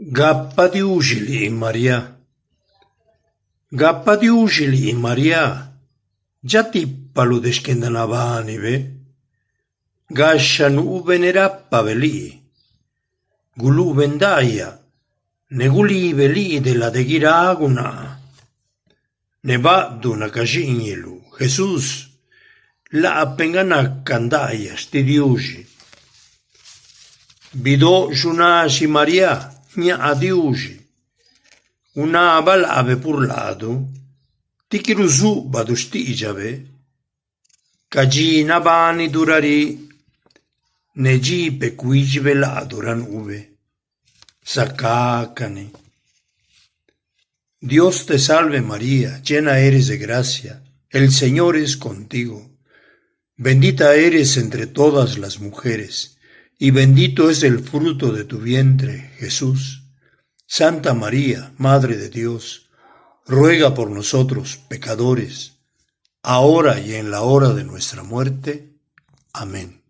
Gappadiucili in Maria. Gappadiucili in Maria. Già tippalo descendanavanive. Gascian uvenerappa veli. Gulu vendaia. Neguli veli della deghiraguna. Ne vadduna cacignelu. Jesús. La appengana candaia stidiuci. Bidò giunasi Maria. Nya adiuci. Una balave purlado. Tikiruzu badustijave. Cagina bani durari. Neji pecuigi velado ranuve. Sacácane. Dios te salve María, llena eres de gracia, el Señor es contigo. Bendita eres entre todas las mujeres, y bendito es el fruto de tu vientre, Jesús. Santa María, Madre de Dios, ruega por nosotros, pecadores, ahora y en la hora de nuestra muerte. Amén.